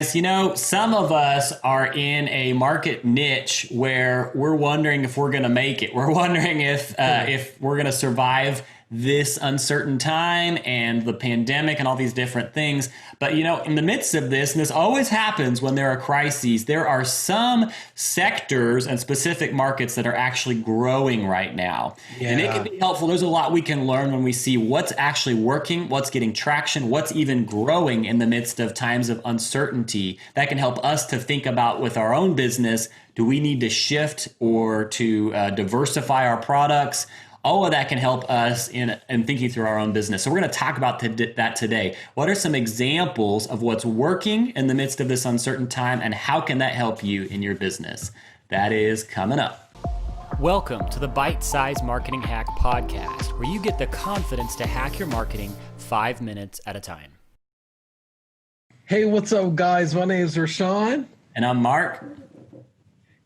Some of us are in a market niche where we're wondering if we're going to make it. We're wondering if we're going to survive this uncertain time and the pandemic and all these different things. But in the midst of this, and this always happens when there are crises, there are some sectors and specific markets that are actually growing right now. And it can Yeah. be helpful. There's a lot we can learn when we see what's actually working, what's getting traction, what's even growing in the midst of times of uncertainty. That can help us to think about with our own business, do we need to shift or to diversify our products? All of that can help us in thinking through our own business. So we're going to talk about that today. What are some examples of what's working in the midst of this uncertain time, and how can that help you in your business? That is coming up. Welcome to the Bite Size Marketing Hack Podcast, where you get the confidence to hack your marketing 5 minutes at a time. Hey, what's up, guys? My name is Rashawn. And I'm Mark.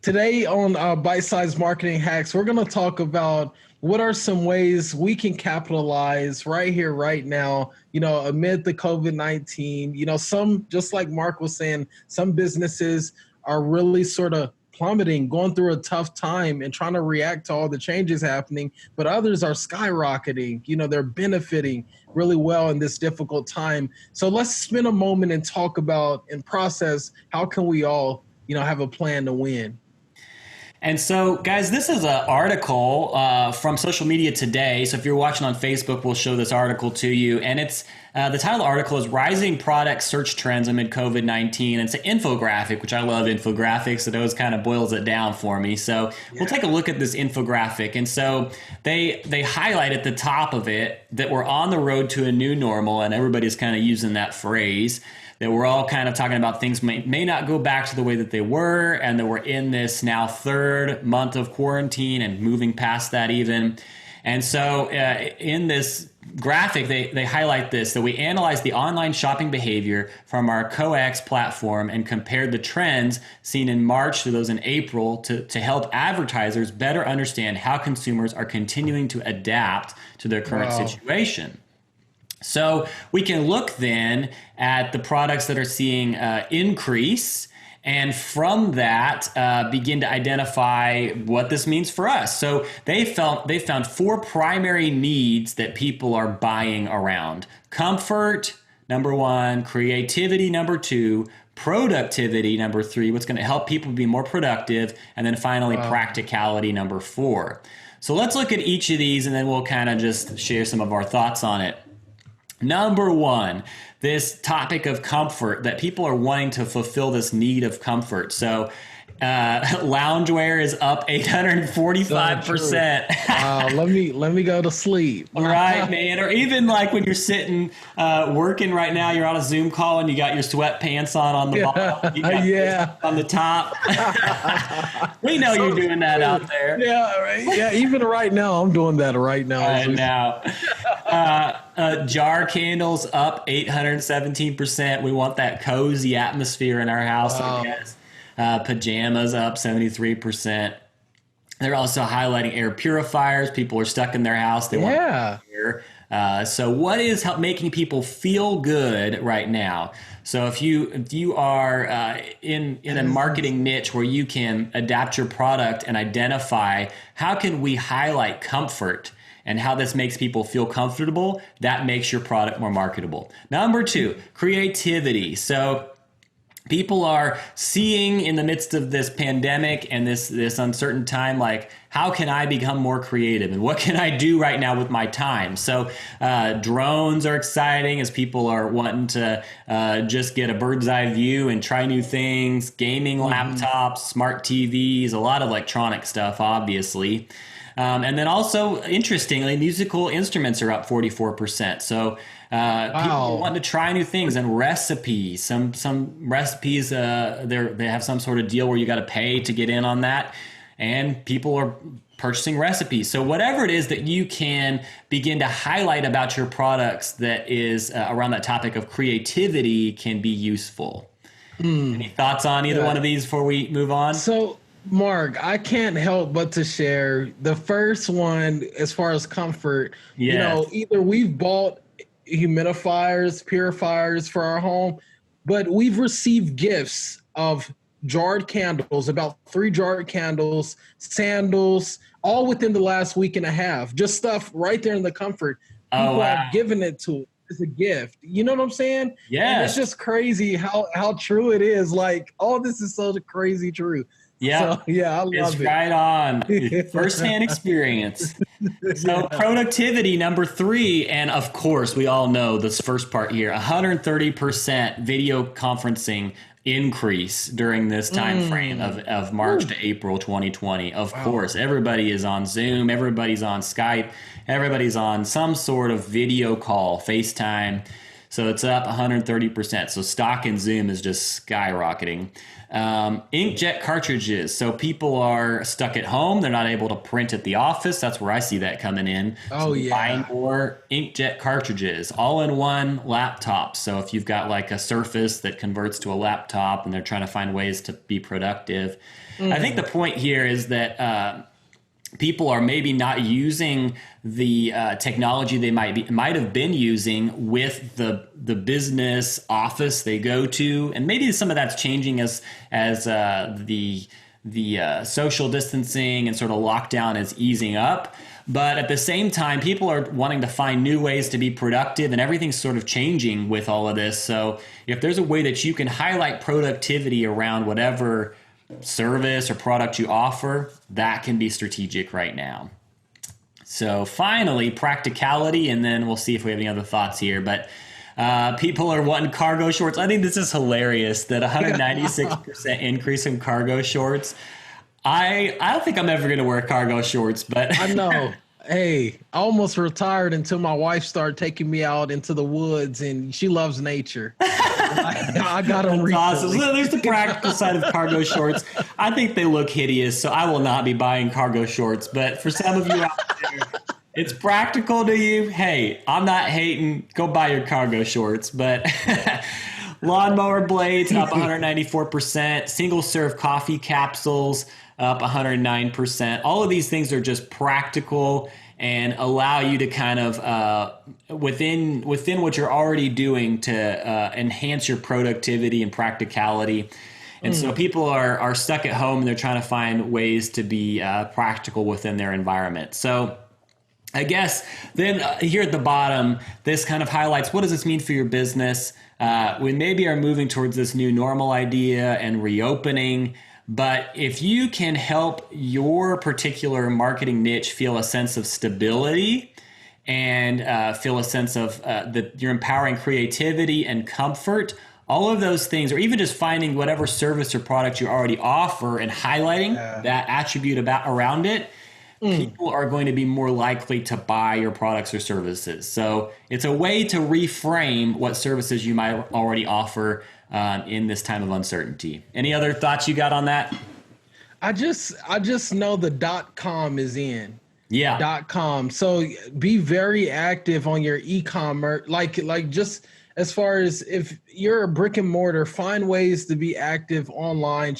Today on Bite Size Marketing Hacks, we're going to talk about what are some ways we can capitalize right here, right now, amid the COVID-19. Some, just like Mark was saying, some businesses are really sort of plummeting, going through a tough time and trying to react to all the changes happening, but others are skyrocketing. They're benefiting really well in this difficult time. So let's spend a moment and talk about and process how can we all, have a plan to win. And so, guys, this is an article from Social Media Today. So if you're watching on Facebook, we'll show this article to you. And it's the title of the article is Rising Product Search Trends Amid COVID-19. It's an infographic, which I love infographics. It always kind of boils it down for me. So we'll take a look at this infographic. And so they highlight at the top of it that we're on the road to a new normal. And everybody's kind of using that phrase, that we're all kind of talking about things may not go back to the way that they were, and that we're in this now third month of quarantine and moving past that even. And so in this graphic, they highlight this, that we analyzed the online shopping behavior from our COEX platform and compared the trends seen in March to those in April to help advertisers better understand how consumers are continuing to adapt to their current situation. So we can look then at the products that are seeing increase, and from that begin to identify what this means for us. So they found four primary needs that people are buying around: comfort, number one; creativity, number two; productivity, number three, what's going to help people be more productive; and then finally practicality, number four. So let's look at each of these, and then we'll kind of just share some of our thoughts on it. Number one, this topic of comfort, that people are wanting to fulfill this need of comfort. So loungewear is up 845%. Let me go to sleep. Right, man. Or even like when you're sitting working right now, you're on a Zoom call and you got your sweatpants on the bottom, you got this on the top. We know you're doing that out there. Yeah, right. Yeah, even right now, I'm doing that right now. Right now. Jar candles up 817%. We want that cozy atmosphere in our house, I guess. Pajamas up 73%. They're also highlighting air purifiers. People are stuck in their house. They want air. So what is making people feel good right now? So if you are in a marketing niche where you can adapt your product and identify how can we highlight comfort and how this makes people feel comfortable, that makes your product more marketable. Number two, creativity. So people are seeing in the midst of this pandemic and this uncertain time, like, how can I become more creative and what can I do right now with my time? So drones are exciting as people are wanting to just get a bird's eye view and try new things. Gaming laptops, smart TVs, a lot of electronic stuff, obviously. And then also, interestingly, musical instruments are up 44%. So people want to try new things, and recipes. Some recipes, they have some sort of deal where you got to pay to get in on that, and people are purchasing recipes. So whatever it is that you can begin to highlight about your products that is around that topic of creativity can be useful. Any thoughts on either one of these before we move on? So, Mark, I can't help but to share the first one as far as comfort. Yes. Either we've bought humidifiers, purifiers for our home, but we've received gifts of jarred candles, about 3 jarred candles, sandals, all within the last week and a half. Just stuff right there in the comfort. Oh, People wow. have given it to us as a gift. You know what I'm saying? Yeah. And it's just crazy how true it is. Like, all this is so crazy true. Yeah. So, yeah, I love It's it. right on. Firsthand experience. So productivity, number 3, and of course, we all know this first part here, 130% video conferencing increase during this time frame of March to April 2020. Of course, everybody is on Zoom, everybody's on Skype, everybody's on some sort of video call, FaceTime. So it's up 130%. So stock in Zoom is just skyrocketing. Inkjet cartridges. So people are stuck at home. They're not able to print at the office. That's where I see that coming in. Oh, yeah. Buying more inkjet cartridges, all-in-one laptop. So if you've got like a Surface that converts to a laptop and they're trying to find ways to be productive. I think the point here is that people are maybe not using the technology they might have been using with the business office they go to, and maybe some of that's changing as the social distancing and sort of lockdown is easing up. But at the same time, people are wanting to find new ways to be productive, and everything's sort of changing with all of this. So if there's a way that you can highlight productivity around whatever service or product you offer, that can be strategic right now. So finally, practicality, and then we'll see if we have any other thoughts here. But people are wanting cargo shorts. I think this is hilarious, that 196% increase in cargo shorts. I don't think I'm ever going to wear cargo shorts, but I know. Hey, I almost retired until my wife started taking me out into the woods, and she loves nature. I got them recently. Awesome. So there's the practical side of cargo shorts. I think they look hideous, so I will not be buying cargo shorts. But for some of you out there, it's practical to you. Hey, I'm not hating. Go buy your cargo shorts. But lawnmower blades up 194%. Single serve coffee capsules up 109%. All of these things are just practical and allow you to kind of within what you're already doing to enhance your productivity and practicality. And so people are stuck at home and they're trying to find ways to be practical within their environment. So I guess then here at the bottom, this kind of highlights, what does this mean for your business? We maybe are moving towards this new normal idea and reopening. But if you can help your particular marketing niche feel a sense of stability and feel a sense of that you're empowering creativity and comfort, all of those things, or even just finding whatever service or product you already offer and highlighting that attribute around it, people are going to be more likely to buy your products or services. So it's a way to reframe what services you might already offer in this time of uncertainty. Any other thoughts you got on that? I just know the .com is in. Yeah. .com. So be very active on your e-commerce. Like just as far as if you're a brick and mortar, find ways to be active online,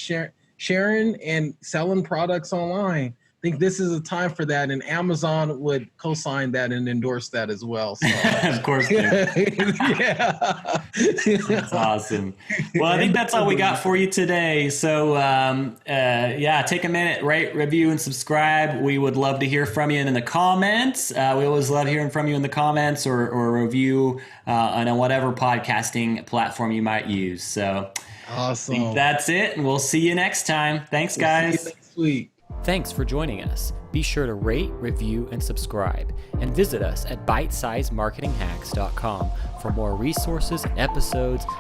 sharing and selling products online. I think this is a time for that, and Amazon would co-sign that and endorse that as well. So. Of course. Yeah. That's awesome. Well, I think that's all we got for you today. So, take a minute, rate, review, and subscribe. We would love to hear from you in the comments. We always love hearing from you in the comments or review on whatever podcasting platform you might use. So, awesome. I think that's it, and we'll see you next time. Thanks, guys. See you next week. Thanks for joining us. Be sure to rate, review, and subscribe. And visit us at bitesizemarketinghacks.com for more resources and episodes